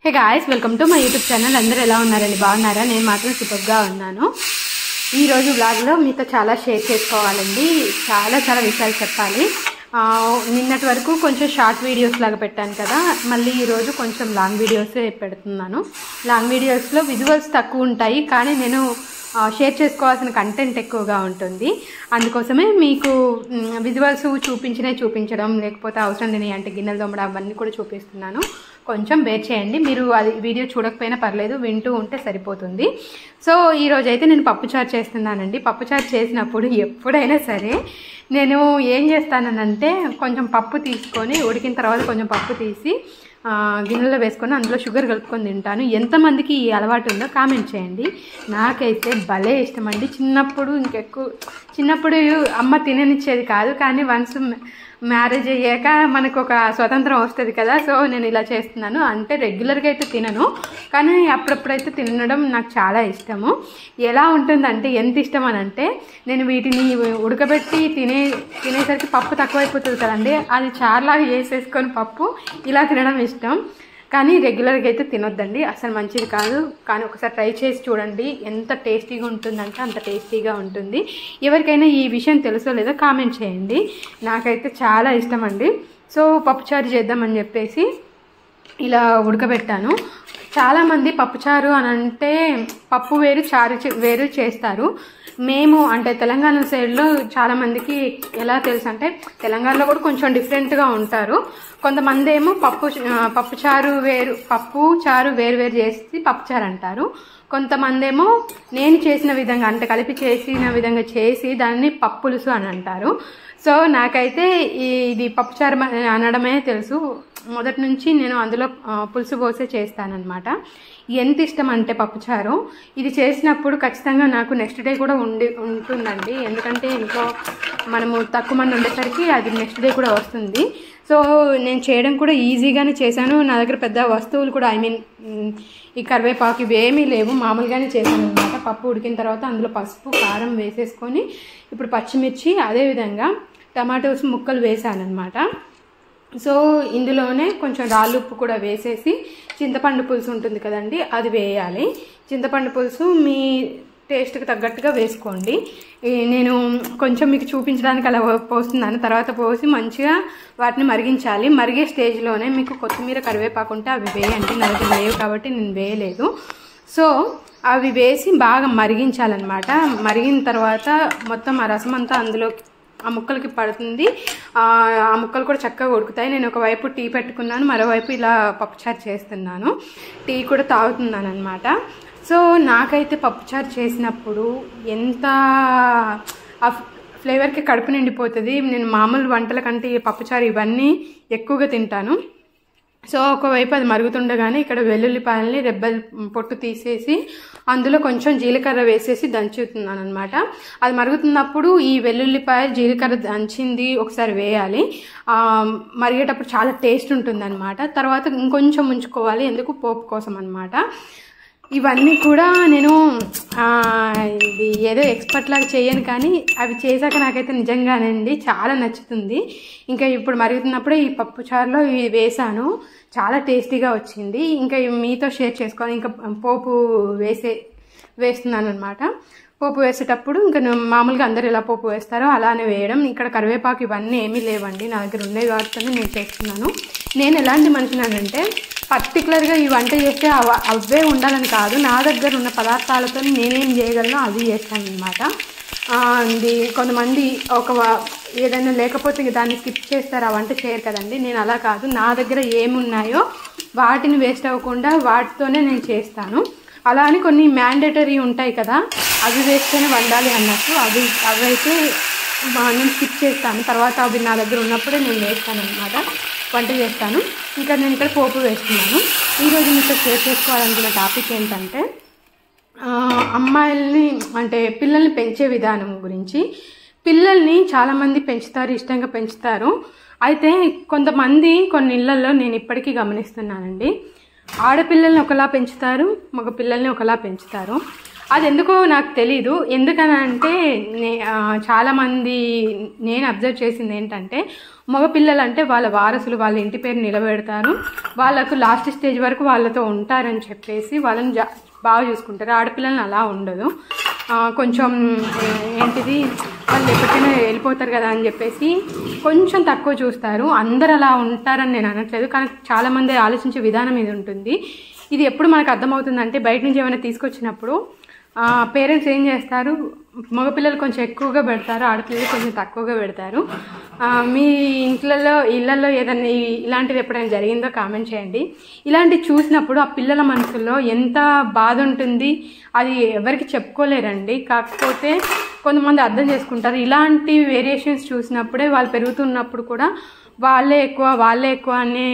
Hey guys, welcome to my YouTube channel. అందరూ ఎలా ఉన్నారండి? బాగున్నారా? నేను మాత్రం సూపర్గా ఉన్నాను. ఈరోజు బ్లాగ్లో మీతో చాలా షేర్ చేసుకోవాలండి. చాలా విషయాలు చెప్పాలి. నిన్నటి వరకు కొంచెం షార్ట్ వీడియోస్ లాగా పెట్టాను కదా, మళ్ళీ ఈరోజు కొంచెం లాంగ్ వీడియోస్ పెడుతున్నాను. లాంగ్ వీడియోస్లో విజువల్స్ తక్కువ ఉంటాయి, కానీ నేను షేర్ చేసుకోవాల్సిన కంటెంట్ ఎక్కువగా ఉంటుంది. అందుకోసమే మీకు విజువల్స్ చూపించడం, లేకపోతే అవసరం లేని అంటే గిన్నెలు తోమడం అవన్నీ కూడా చూపిస్తున్నాను. కొంచెం బేర్ చేయండి. మీరు అది వీడియో చూడకపోయినా పర్లేదు, వింటూ ఉంటే సరిపోతుంది. సో ఈరోజైతే నేను పప్పుచారు చేస్తున్నానండి. పప్పుచారు చేసినప్పుడు ఎప్పుడైనా సరే నేను ఏం చేస్తానంటే, కొంచెం పప్పు తీసుకొని ఉడికిన తర్వాత కొంచెం పప్పు తీసి గిన్నెలో వేసుకొని అందులో షుగర్ కలుపుకొని తింటాను. ఎంతమందికి ఈ అలవాటు ఉందో కామెంట్ చేయండి. నాకైతే భలే ఇష్టం అండి. చిన్నప్పుడు అమ్మ తిననిచ్చేది కాదు, కానీ వన్స్ మ్యారేజ్ అయ్యాక మనకు ఒక స్వతంత్రం వస్తుంది కదా, సో నేను ఇలా చేస్తున్నాను. అంటే రెగ్యులర్గా అయితే తినను, కానీ అప్పుడప్పుడైతే తినడం నాకు చాలా ఇష్టము. ఎలా ఉంటుందంటే, ఎంత ఇష్టం అని అంటే, నేను వీటిని ఉడకబెట్టి తినేసరికి పప్పు తక్కువైపోతుంది కదండి, అది చారులాగా వేసేసుకొని పప్పు ఇలా తినడం ఇష్టం. కానీ రెగ్యులర్గా అయితే తినొద్దండి, అసలు మంచిది కాదు. కానీ ఒకసారి ట్రై చేసి చూడండి, ఎంత టేస్టీగా ఉంటుందంటే అంత టేస్టీగా ఉంటుంది. ఎవరికైనా ఈ విషయం తెలుసో లేదో కామెంట్ చేయండి. నాకైతే చాలా ఇష్టం అండి. సో పప్పుచారు చేద్దామని చెప్పేసి ఇలా ఉడకబెట్టాను. చాలామంది పప్పుచారు అని అంటే పప్పు వేరు చారు వేరు చేస్తారు. మేము అంటే తెలంగాణ సైడ్లో చాలామందికి ఎలా తెలుసు అంటే, తెలంగాణలో కూడా కొంచెం డిఫరెంట్గా ఉంటారు. కొంతమంది ఏమో పప్పు చారు వేరు చేసి పప్పుచారు అంటారు. కొంతమంది ఏమో నేను చేసిన విధంగా అంటే కలిపి చేసిన విధంగా చేసి దాన్ని పప్పులుసు అని అంటారు. సో నాకైతే ఇది పప్పుచారు అనడమే తెలుసు. మొదటి నుంచి నేను అందులో పులుసు పోసే చేస్తానన్నమాట. ఎంత ఇష్టం అంటే పప్పుచారు, ఇది చేసినప్పుడు ఖచ్చితంగా నాకు నెక్స్ట్ డే కూడా ఉంటుందండి. ఎందుకంటే ఇంట్లో మనము తక్కువ మంది ఉండేసరికి అది నెక్స్ట్ డే కూడా వస్తుంది. సో నేను చేయడం కూడా ఈజీగానే చేశాను. నా దగ్గర పెద్ద వస్తువులు కూడా ఈ కరివేపాకు ఇవి ఏమీ లేవు, మామూలుగానే చేశాను అనమాట. పప్పు ఉడికిన తర్వాత అందులో పసుపు కారం వేసేసుకొని ఇప్పుడు పచ్చిమిర్చి అదేవిధంగా టమాటోస్ ముక్కలు వేసానమాట. సో ఇందులోనే కొంచెం రాళ్ళు ఉప్పు కూడా వేసేసి చింతపండు పులుసు ఉంటుంది కదండి, అది వేయాలి. చింతపండు పులుసు మీ టేస్ట్కి తగ్గట్టుగా వేసుకోండి. నేను కొంచెం మీకు చూపించడానికి అలా పోస్తున్నాను. తర్వాత పోసి మంచిగా వాటిని మరిగించాలి. మరిగే స్టేజ్లోనే మీకు కొత్తిమీర కరివేపాకు ఉంటే అవి వేయండి. నా దగ్గర లేవు కాబట్టి నేను వేయలేదు. సో అవి వేసి బాగా మరిగించాలన్నమాట. మరిగిన తర్వాత మొత్తం ఆ రసం అంతా అందులో ఆ ముక్కలకి పడుతుంది. ఆ ముక్కలు కూడా చక్కగా ఉడుకుతాయి. నేను ఒకవైపు టీ పెట్టుకున్నాను, మరోవైపు ఇలా పప్పుచారు చేస్తున్నాను. టీ కూడా తాగుతున్నాను అనమాట. సో నాకైతే పప్పుచారు చేసినప్పుడు ఎంత ఆ ఫ్లేవర్కి కడుపు నిండిపోతుంది. నేను మామూలు వంటల కంటే పప్పుచారు ఇవన్నీ ఎక్కువగా తింటాను. సో ఒకవైపు అది మరుగుతుండగానే ఇక్కడ వెల్లుల్లిపాయలని రెబ్బలు పొట్టు తీసేసి అందులో కొంచెం జీలకర్ర వేసేసి దంచుతున్నాను అనమాట. అది మరుగుతున్నప్పుడు ఈ వెల్లుల్లిపాయ జీలకర్ర దంచింది ఒకసారి వేయాలి. మరిగేటప్పుడు చాలా టేస్ట్ ఉంటుంది అనమాట. తర్వాత ఇంకొంచెం ఉంచుకోవాలి, ఎందుకు పోపు కోసం అనమాట. ఇవన్నీ కూడా నేను ఇది ఏదో ఎక్స్పర్ట్ లాగా చేయను, కానీ అవి చేశాక నాకైతే నిజంగానండి చాలా నచ్చుతుంది. ఇంకా ఇప్పుడు మరుగుతున్నప్పుడే ఈ పప్పు చారులో ఇవి వేసాను, చాలా టేస్టీగా వచ్చింది. ఇంకా మీతో షేర్ చేసుకోవాలి. ఇంకా పోపు వేస్తున్నాను అనమాట. పోపు వేసేటప్పుడు ఇంకా మామూలుగా అందరు ఎలా పోపు వేస్తారో అలానే వేయడం. ఇక్కడ కరివేపాకు ఇవన్నీ ఏమీ లేవండి, నా దగ్గర ఉండే వాటితోనే నేను చేస్తున్నాను. నేను ఎలాంటి మనిషినానంటే, పర్టికులర్గా ఈ వంట చేస్తే అవే ఉండాలని కాదు, నా దగ్గర ఉన్న పదార్థాలతో నేనేం చేయగలను అది చేస్తాను అనమాట. కొంతమంది ఏదైనా లేకపోతే దాన్ని స్కిప్ చేస్తారు, ఆ వంట చేయరు కదండి. నేను అలా కాదు, నా దగ్గర ఏమున్నాయో వాటిని వేస్ట్ అవ్వకుండా వాటితోనే నేను చేస్తాను. అలా అని కొన్ని మ్యాండేటరీ ఉంటాయి కదా, అవి వేస్తేనే వండాలి అన్నట్టు అవైతే నేను స్కిప్ చేస్తాను. తర్వాత అవి నా దగ్గర ఉన్నప్పుడే నేను వేస్తాను అనమాట, వంట చేస్తాను. ఇంకా నేను ఇక్కడ పోపు వేస్తున్నాను. ఈరోజు మీతో షేర్ చేసుకోవాలనుకున్న టాపిక్ ఏంటంటే, అమ్మాయిల్ని అంటే పిల్లల్ని పెంచే విధానం గురించి. పిల్లల్ని చాలామంది పెంచుతారు, ఇష్టంగా పెంచుతారు. అయితే కొంతమంది కొన్ని ఇళ్లలో నేను ఇప్పటికీ గమనిస్తున్నానండి, ఆడపిల్లల్ని ఒకలా పెంచుతారు, మగ పిల్లల్ని ఒకలా పెంచుతారు. అది ఎందుకో నాకు తెలీదు. ఎందుకనంటే చాలామంది నేను అబ్జర్వ్ చేసింది ఏంటంటే, మగపిల్లలు అంటే వాళ్ళ వారసులు, వాళ్ళ ఇంటి పేరు నిలబెడతారు, వాళ్ళకు లాస్ట్ స్టేజ్ వరకు వాళ్ళతో ఉంటారని చెప్పేసి వాళ్ళని బాగా చూసుకుంటారు. ఆడపిల్లలని అలా ఉండదు. కొంచెం ఏంటిది, వాళ్ళు ఎప్పటికైనా వెళ్ళిపోతారు కదా అని చెప్పేసి కొంచెం తక్కువ చూస్తారు. అందరు అలా ఉంటారని నేను అనట్లేదు, కానీ చాలామంది ఆలోచించే విధానం ఇది ఉంటుంది. ఇది ఎప్పుడు మనకు అర్థమవుతుందంటే, బయట నుంచి ఏమైనా తీసుకొచ్చినప్పుడు పేరెంట్స్ ఏం చేస్తారు, మగపిల్లలు కొంచెం ఎక్కువగా పెడతారు, ఆడపిల్లలు కొంచెం తక్కువగా పెడతారు. మీ ఇళ్ళల్లో ఏదైనా ఇలాంటిది ఎప్పుడైనా జరిగిందో కామెంట్ చేయండి. ఇలాంటివి చూసినప్పుడు ఆ పిల్లల మనసులో ఎంత బాధ ఉంటుంది, అది ఎవరికి చెప్పుకోలేరండి. కాకపోతే కొంతమంది అర్థం చేసుకుంటారు. ఇలాంటి వేరియేషన్స్ చూసినప్పుడే వాళ్ళు పెరుగుతున్నప్పుడు కూడా వాళ్ళే ఎక్కువ అనే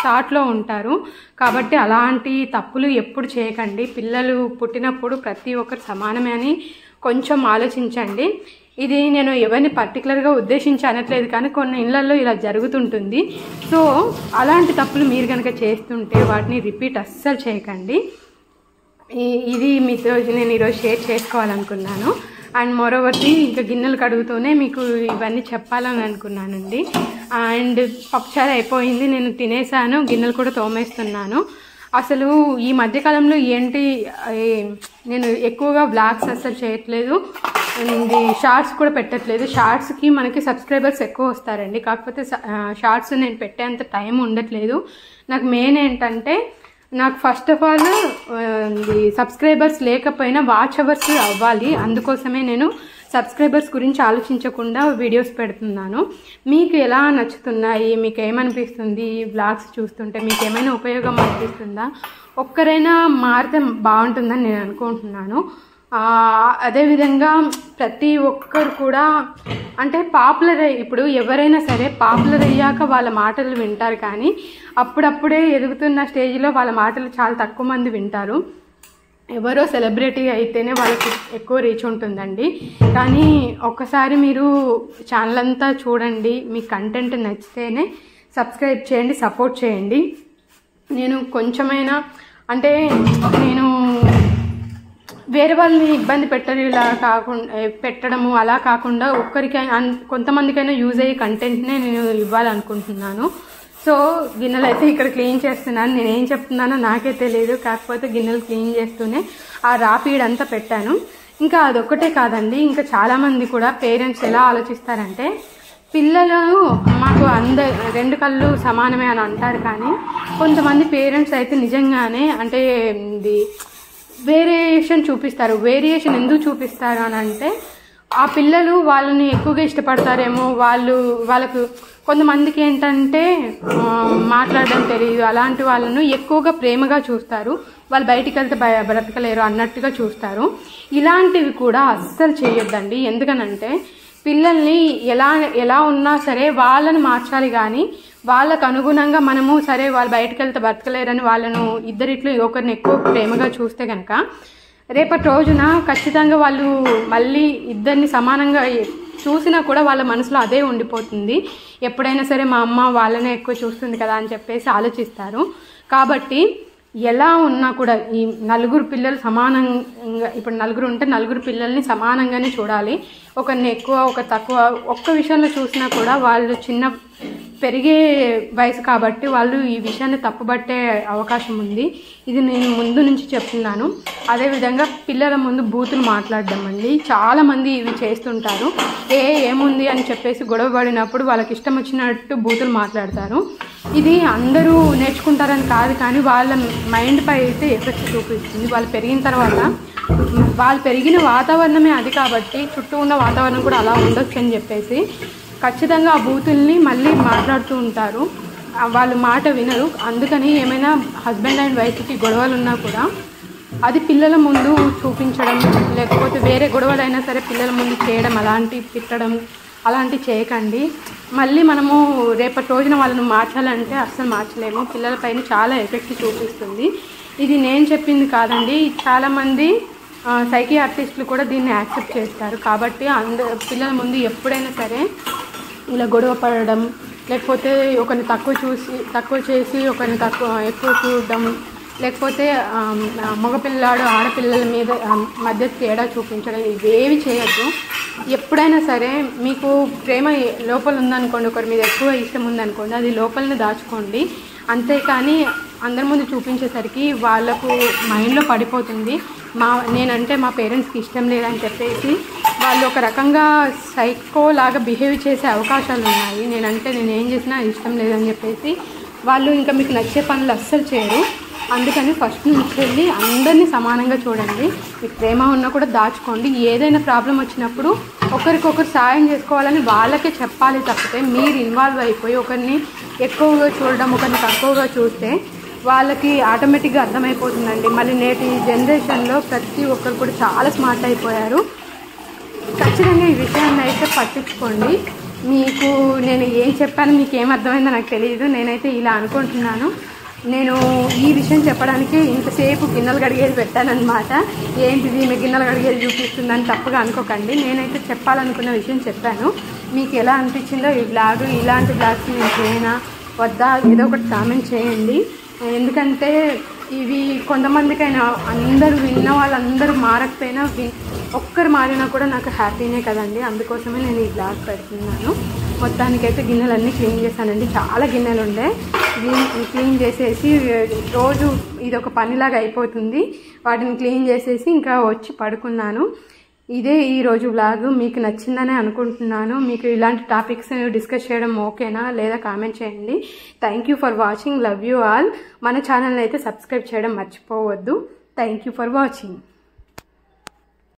థాట్లో ఉంటారు. కాబట్టి అలాంటి తప్పులు ఎప్పుడు చేయకండి. పిల్లలు పుట్టినప్పుడు ప్రతి ఒక్కరు సమానమే అని కొంచెం ఆలోచించండి. ఇది నేను ఎవరిని పర్టికులర్గా ఉద్దేశించి అనట్లేదు, కానీ కొన్ని ఇళ్లలో ఇలా జరుగుతుంటుంది. సో అలాంటి తప్పులు మీరు కనుక చేస్తుంటే వాటిని రిపీట్ అస్సలు చేయకండి. ఇది మీతో నేను ఈరోజు షేర్ చేసుకోవాలనుకున్నాను. అండ్ మరోవతి ఇంకా గిన్నెలు కడుగుతూనే మీకు ఇవన్నీ చెప్పాలని అనుకున్నానండి. అండ్ పప్పుచారు అయిపోయింది, నేను తినేసాను, గిన్నెలు కూడా తోమేస్తున్నాను. అసలు ఈ మధ్యకాలంలో ఏంటి, నేను ఎక్కువగా బ్లాగ్స్ అస్సలు చేయట్లేదు, షార్ట్స్ కూడా పెట్టట్లేదు. షార్ట్స్కి మనకి సబ్స్క్రైబర్స్ ఎక్కువ వస్తారండి, కాకపోతే షార్ట్స్ నేను పెట్టేంత టైం ఉండట్లేదు. నాకు మెయిన్ ఏంటంటే, నాకు ఫస్ట్ ఆఫ్ ఆల్ సబ్స్క్రైబర్స్ లేకపోయినా వాచ్ అవర్స్ అవ్వాలి. అందుకోసమే నేను సబ్స్క్రైబర్స్ గురించి ఆలోచించకుండా వీడియోస్ పెడుతున్నాను. మీకు ఎలా నచ్చుతున్నాయి, మీకు ఏమనిపిస్తుంది, బ్లాగ్స్ చూస్తుంటే మీకు ఏమైనా ఉపయోగం అనిపిస్తుందా, ఒక్కరైనా మారితే బాగుంటుందని నేను అనుకుంటున్నాను. అదేవిధంగా ప్రతి ఒక్కరు కూడా అంటే ఇప్పుడు ఎవరైనా సరే పాపులర్ అయ్యాక వాళ్ళ మాటలు వింటారు, కానీ అప్పుడప్పుడే ఎదుగుతున్న స్టేజ్లో వాళ్ళ మాటలు చాలా తక్కువ మంది వింటారు. ఎవరో సెలబ్రిటీ అయితేనే వాళ్ళకి ఎక్కువ రీచ్ ఉంటుందండి. కానీ ఒక్కసారి మీరు ఛానల్ అంతా చూడండి, మీ కంటెంట్ నచ్చితేనే సబ్స్క్రైబ్ చేయండి, సపోర్ట్ చేయండి. నేను కొంచెమైనా అంటే నేను వేరే వాళ్ళని ఇబ్బంది పెట్టడము అలా కాకుండా కొంతమందికైనా యూజ్ అయ్యే కంటెంట్నే నేను ఇవ్వాలనుకుంటున్నాను. సో గిన్నెలు అయితే ఇక్కడ క్లీన్ చేస్తున్నాను. నేనేం చెప్తున్నానో నాకే తెలియదు, కాకపోతే గిన్నెలు క్లీన్ చేస్తూనే ఆ రాపీడ్ అంతా పెట్టాను. ఇంకా అదొక్కటే కాదండి, ఇంకా చాలామంది కూడా పేరెంట్స్ ఎలా ఆలోచిస్తారంటే, పిల్లలు మాకు రెండు కళ్ళు సమానమే అని అంటారు, కానీ కొంతమంది పేరెంట్స్ అయితే నిజంగానే అంటే ఇది వేరియేషన్ చూపిస్తారు. వేరియేషన్ ఎందుకు చూపిస్తారు అని అంటే, ఆ పిల్లలు వాళ్ళని ఎక్కువగా ఇష్టపడతారేమో, వాళ్ళకు కొంతమందికి ఏంటంటే మాట్లాడడం తెలియదు, అలాంటి వాళ్ళను ఎక్కువగా ప్రేమగా చూస్తారు, వాళ్ళు బయటికి వెళ్తే బ్రతకలేరు అన్నట్టుగా చూస్తారు. ఇలాంటివి కూడా అస్సలు చేయొద్దండి. ఎందుకనంటే పిల్లల్ని ఎలా ఉన్నా సరే వాళ్ళని మార్చాలి, కానీ వాళ్ళకు అనుగుణంగా మనము సరే వాళ్ళు బయటకు వెళ్తే బ్రతకలేరని వాళ్ళను ఇద్దరిట్లో ఒకరిని ఎక్కువ ప్రేమగా చూస్తే కనుక రేపటి రోజున ఖచ్చితంగా వాళ్ళు మళ్ళీ ఇద్దరిని సమానంగా చూసినా కూడా వాళ్ళ మనసులో అదే ఉండిపోతుంది. ఎప్పుడైనా సరే మా అమ్మ వాళ్ళనే ఎక్కువ చూస్తుంది కదా అని చెప్పేసి ఆలోచిస్తారు. కాబట్టి ఎలా ఉన్నా కూడా ఈ నలుగురు పిల్లలు సమానంగా, ఇప్పుడు నలుగురు ఉంటే నలుగురు పిల్లల్ని సమానంగానే చూడాలి. ఒకరిని ఎక్కువ ఒక తక్కువ ఒక్క విషయంలో చూసినా కూడా వాళ్ళు చిన్న పెరిగే వయసు కాబట్టి వాళ్ళు ఈ విషయాన్ని తప్పుబట్టే అవకాశం ఉంది. ఇది నేను ముందు నుంచి చెప్తున్నాను. అదేవిధంగా పిల్లల ముందు బూతులు మాట్లాడడం అండి, చాలామంది ఇవి చేస్తుంటారు. ఏముంది అని చెప్పేసి గొడవ పడినప్పుడు వాళ్ళకి ఇష్టం వచ్చినట్టు బూతులు మాట్లాడతారు. ఇది అందరూ నేర్చుకుంటారని కాదు, కానీ వాళ్ళ మైండ్ పై అయితే ఎఫెక్ట్ చూపిస్తుంది. వాళ్ళు పెరిగిన వాతావరణమే అది, కాబట్టి చుట్టూ ఉన్న వాతావరణం కూడా అలా ఉండొచ్చు అని చెప్పేసి ఖచ్చితంగా ఆ బూతుల్ని మళ్ళీ మాట్లాడుతూ ఉంటారు. వాళ్ళు మాట వినరు. అందుకని ఏమైనా హస్బెండ్ అండ్ వైఫ్కి గొడవలు ఉన్నా కూడా అది పిల్లల ముందు చూపించడం, లేకపోతే వేరే గొడవలైనా సరే పిల్లల ముందు చేయడం, తిట్టడం అలాంటివి చేయకండి. మళ్ళీ మనము రేపటి రోజున వాళ్ళను మార్చాలంటే అస్సలు మార్చలేము. పిల్లలపైన చాలా ఎఫెక్ట్ చూపిస్తుంది. ఇది నేను చెప్పింది కాదండి, చాలామంది సైకియాట్రిస్టులు కూడా దీన్ని యాక్సెప్ట్ చేస్తారు. కాబట్టి పిల్లల ముందు ఎప్పుడైనా సరే ఇలా గొడవ పడడం, లేకపోతే ఒకరిని తక్కువ చేసి ఒకరిని ఎక్కువ చూడడం, లేకపోతే మగపిల్లాడు ఆడపిల్లల మీద మధ్య తేడా చూపించడం ఇవేవి చేయొద్దు. ఎప్పుడైనా సరే మీకు ప్రేమ లోపల ఉందనుకోండి, ఒకరి మీద ఎక్కువ ఇష్టం ఉందనుకోండి, అది లోపలనే దాచుకోండి. అంతేకాని అందరి ముందు చూపించేసరికి వాళ్ళకు మైండ్లో పడిపోతుంది. నేనంటే మా పేరెంట్స్కి ఇష్టం లేదని చెప్పేసి వాళ్ళు ఒక రకంగా సైకో లాగా బిహేవ్ చేసే అవకాశాలు ఉన్నాయి. నేనేం చేసినా ఇష్టం లేదని చెప్పేసి వాళ్ళు ఇంకా మీకు నచ్చే పనులు అస్సలు చేయరు. అందుకని ఫస్ట్ నుంచి వెళ్ళి అందరినీ సమానంగా చూడండి. మీకు ప్రేమ ఉన్నా కూడా దాచుకోండి. ఏదైనా ప్రాబ్లం వచ్చినప్పుడు ఒకరికొకరు సాయం చేసుకోవాలని వాళ్ళకే చెప్పాలి తప్పితే మీరు ఇన్వాల్వ్ అయిపోయి ఒకరిని ఎక్కువగా చూడడం, ఒకరిని తక్కువగా చూస్తే వాళ్ళకి ఆటోమేటిక్గా అర్థమైపోతుందండి. మళ్ళీ నేటి జనరేషన్లో ప్రతి ఒక్కరు కూడా చాలా స్మార్ట్ అయిపోయారు. ఖచ్చితంగా ఈ విషయాన్ని అయితే పట్టించుకోండి. మీకు నేను ఏం చెప్పాను, మీకు ఏం అర్థమైందో నాకు తెలియదు. నేనైతే ఇలా అనుకుంటున్నాను. నేను ఈ విషయం చెప్పడానికి ఇంతసేపు గిన్నెలు కడిగేది పెట్టానన్నమాట. ఏంటిది మీ గిన్నెలు కడిగేది చూపిస్తుందని తప్పుగా అనుకోకండి. నేనైతే చెప్పాలనుకున్న విషయం చెప్పాను. మీకు ఎలా అనిపించిందో ఈ బ్లాగ్, ఇలాంటి బ్లాగ్స్ నేను చేయనా వద్దా ఏదో ఒకటి కామెంట్ చేయండి. ఎందుకంటే ఇవి కొంతమందికైనా అందరూ విన్న వాళ్ళందరూ మారకపోయినా ఒక్కరు మారినా కూడా నాకు హ్యాపీనే కదండి. అందుకోసమే నేను ఈ బ్లాగ్ పెడుతున్నాను. మొత్తానికైతే గిన్నెలన్నీ క్లీన్ చేశానండి. చాలా గిన్నెలు ఉండే క్లీన్ చేసేసి రోజు ఇదొక పనిలాగా అయిపోతుంది. వాటిని క్లీన్ చేసేసి ఇంకా వచ్చి పడుకున్నాను. ఇదే ఈరోజు వ్లాగ్. మీకు నచ్చిందనే అనుకుంటున్నాను. మీకు ఇలాంటి టాపిక్స్ డిస్కస్ చేయడం ఓకేనా లేదా కామెంట్ చేయండి. Thank you for watching. Love you all. మన ఛానల్ని అయితే సబ్స్క్రైబ్ చేయడం మర్చిపోవద్దు. Thank you for watching.